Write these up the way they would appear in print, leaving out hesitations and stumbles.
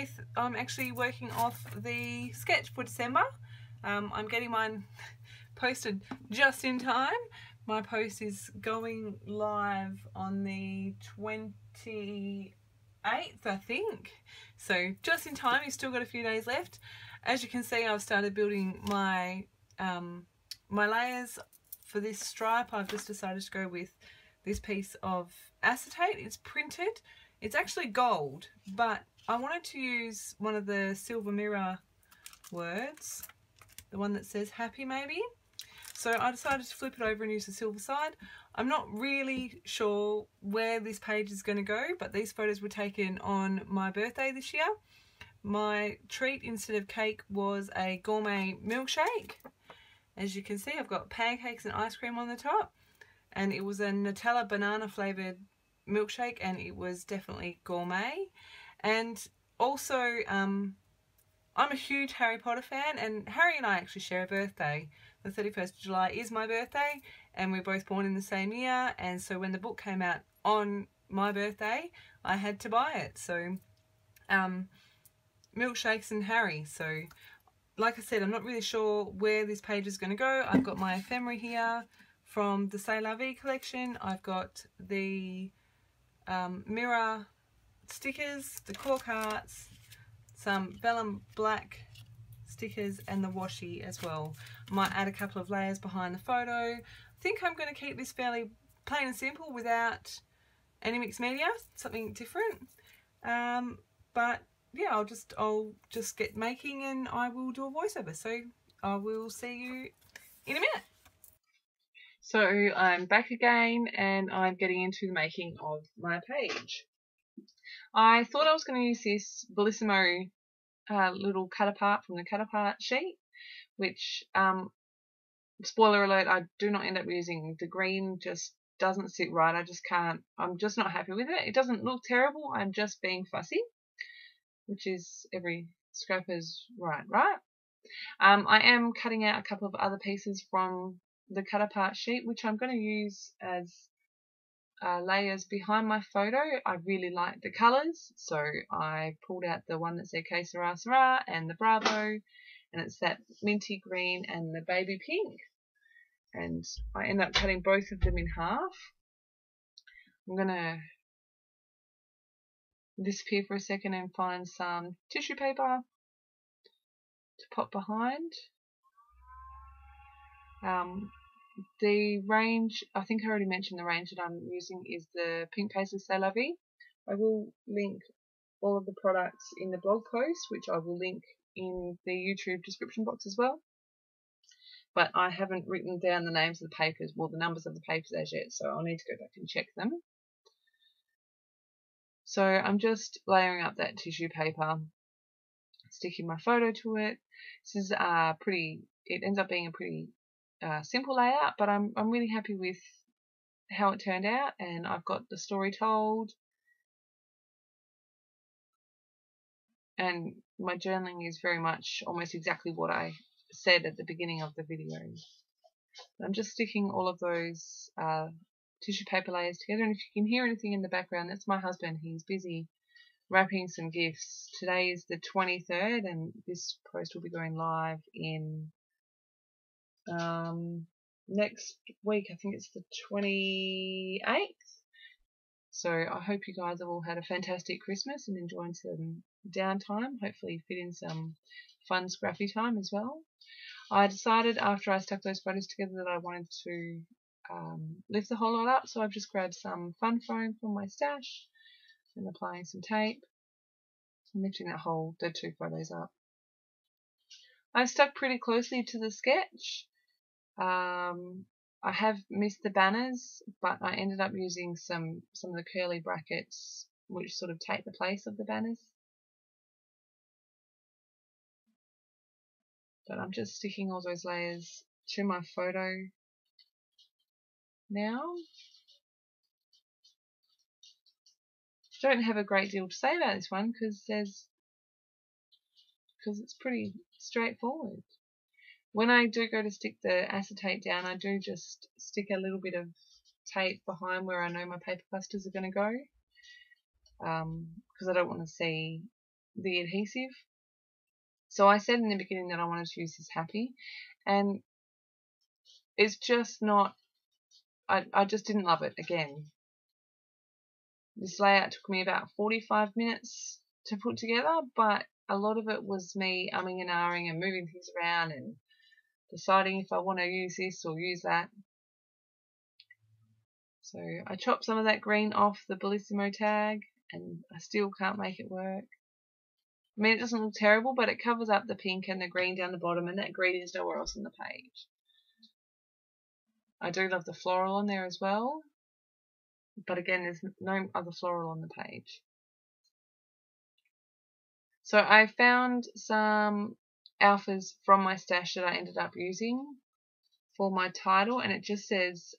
with, I'm actually working off the sketch for December. I'm getting mine posted just in time. My post is going live on the 28th, I think. So just in time, you've still got a few days left. As you can see, I've started building my my layers for this stripe. I've just decided to go with this piece of acetate. It's printed. It's actually gold, but I wanted to use one of the silver mirror words, the one that says happy maybe. So I decided to flip it over and use the silver side. I'm not really sure where this page is going to go, but these photos were taken on my birthday this year. My treat instead of cake was a gourmet milkshake. As you can see, I've got pancakes and ice cream on the top, and it was a Nutella banana flavoured milkshake, and it was definitely gourmet. And also, I'm a huge Harry Potter fan, and Harry and I actually share a birthday. The 31st of July is my birthday, and we're both born in the same year, and so when the book came out on my birthday, I had to buy it. So, milkshakes and Harry. So, like I said, I'm not really sure where this page is going to go. I've got my ephemera here from the C'est La Vie collection. I've got the mirror stickers, the cork hearts, some vellum black stickers, and the washi as well. Might add a couple of layers behind the photo. I think I'm going to keep this fairly plain and simple without any mixed media, something different. But yeah, I'll just get making, and I will do a voiceover. So I will see you in a minute. So I'm back again, and I'm getting into the making of my page. I thought I was going to use this Bellissimo little cut apart from the cut apart sheet, which, spoiler alert, I do not end up using. The green just doesn't sit right. I just can't, I'm just not happy with it. It doesn't look terrible, I'm just being fussy, which is every scrapper's right? I am cutting out a couple of other pieces from the cut apart sheet, which I'm going to use as layers behind my photo. I really like the colours, so I pulled out the one that said Que Sera Sera and the Bravo, and it's that minty green and the baby pink, and I end up cutting both of them in half. I'm going to disappear for a second and find some tissue paper to pop behind. The range, I think I already mentioned the range that I'm using is the pink Paislee C'est La Vie. I will link all of the products in the blog post, which I will link in the YouTube description box as well. But I haven't written down the names of the papers, well, the numbers of the papers as yet, so I'll need to go back and check them. So I'm just layering up that tissue paper, sticking my photo to it. This is it ends up being a pretty simple layout, but I'm really happy with how it turned out, and I've got the story told, and my journaling is very much almost exactly what I said at the beginning of the video. I'm just sticking all of those tissue paper layers together, and if you can hear anything in the background, that's my husband. He's busy wrapping some gifts. Today is the 23rd, and this post will be going live in next week. I think it's the 28th. So I hope you guys have all had a fantastic Christmas and enjoyed some downtime. Hopefully fit in some fun scrappy time as well. I decided after I stuck those photos together that I wanted to lift the whole lot up, so I've just grabbed some fun foam from my stash and applying some tape and lifting the two photos up. I stuck pretty closely to the sketch. I have missed the banners, but I ended up using some of the curly brackets which sort of take the place of the banners. But I'm just sticking all those layers to my photo now. I don't have a great deal to say about this one because it's pretty straightforward. When I do go to stick the acetate down, I do just stick a little bit of tape behind where I know my paper clusters are going to go, because I don't want to see the adhesive. So I said in the beginning that I wanted to use this Happy, and it's just not, I just didn't love it again. This layout took me about 45 minutes to put together, but a lot of it was me umming and ahhing and moving things around and deciding if I want to use this or use that. So I chopped some of that green off the Bellissimo tag, and I still can't make it work. I mean, it doesn't look terrible, but it covers up the pink and the green down the bottom, and that green is nowhere else on the page. I do love the floral on there as well, but again, there's no other floral on the page. So I found some alphas from my stash that I ended up using for my title, and it just says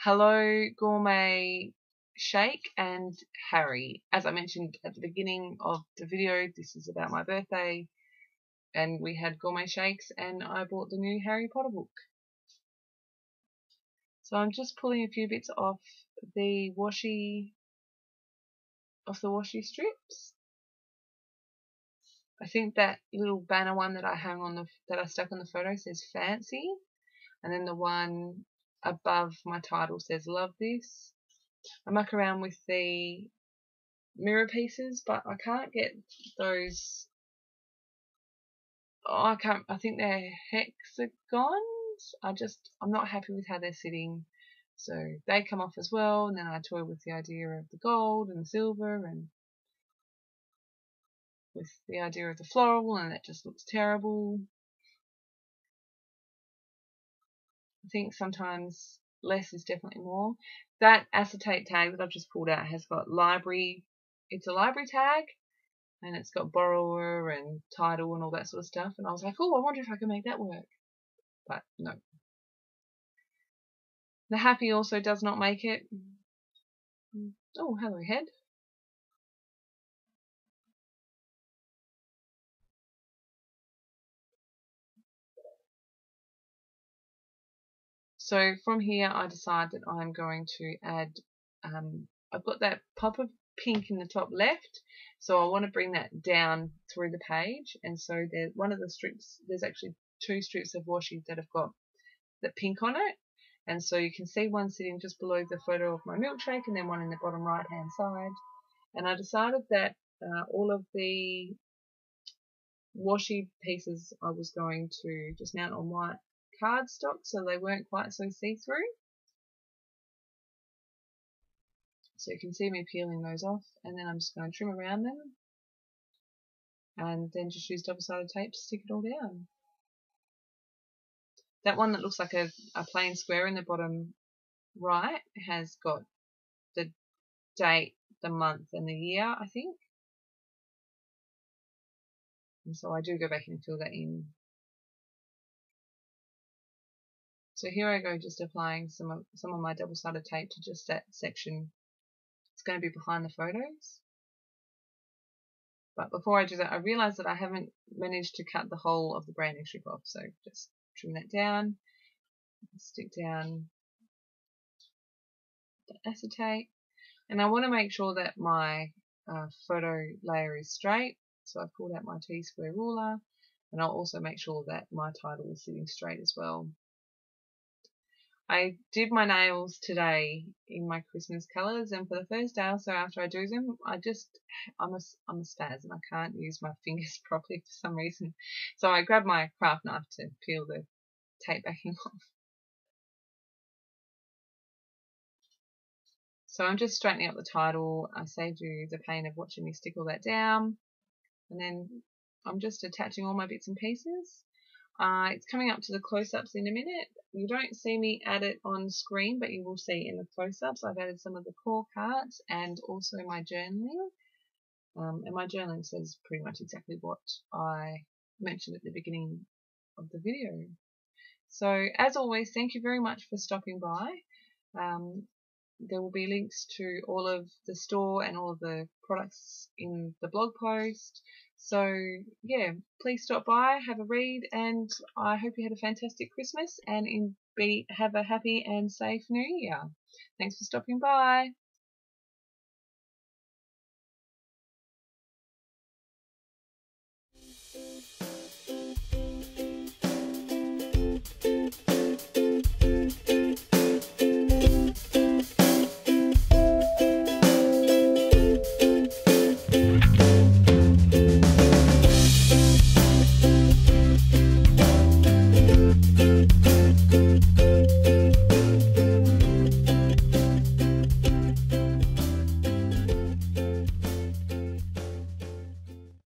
Hello, Gourmet Shake and Harry. As I mentioned at the beginning of the video, this is about my birthday, and we had gourmet shakes, and I bought the new Harry Potter book. So I'm just pulling a few bits off the washi strips. I think that little banner one that I hung on that I stuck on the photo says fancy, and then the one above my title says love this. I muck around with the mirror pieces, but I can't get those. Oh, I think they're hexagons. I'm not happy with how they're sitting. So they come off as well, and then I toy with the idea of the gold and the silver and with the idea of the floral, and it just looks terrible. I think sometimes less is definitely more. That acetate tag that I've just pulled out has got library. It's a library tag, and it's got borrower and title and all that sort of stuff. And I was like, oh, I wonder if I can make that work. But no. The Happy also does not make it. Oh, hello, head. So from here, I decide that I'm going to add, I've got that pop of pink in the top left, so I want to bring that down through the page. And so there's one of the strips, there's actually 2 strips of washi that have got the pink on it. And so you can see one sitting just below the photo of my milkshake, and then one in the bottom right hand side. And I decided that all of the washi pieces I was going to just mount on white cardstock so they weren't quite so see-through. So you can see me peeling those off, and then I'm just going to trim around them and then just use double-sided tape to stick it all down. That one that looks like a plain square in the bottom right has got the date, the month and the year, I think. And so I do go back and fill that in. So here I go, just applying some of my double-sided tape to just that section. It's going to be behind the photos. But before I do that, I realised that I haven't managed to cut the whole of the branding strip off. So just trim that down, stick down the acetate. And I want to make sure that my photo layer is straight. So I've pulled out my T-square ruler, and I'll also make sure that my title is sitting straight as well. I did my nails today in my Christmas colours, and for the first day or so after I do them, I'm a spaz and I can't use my fingers properly for some reason. So I grabbed my craft knife to peel the tape backing off. So I'm just straightening up the title. I saved you the pain of watching me stick all that down, and then I'm just attaching all my bits and pieces. It's coming up to the close-ups in a minute. You don't see me add it on screen, but you will see in the close-ups I've added some of the core cards and also my journaling. And my journaling says pretty much exactly what I mentioned at the beginning of the video. So as always, thank you very much for stopping by. There will be links to all of the store and all of the products in the blog post. So yeah, please stop by, have a read, and I hope you had a fantastic Christmas and have a happy and safe New Year. Thanks for stopping by.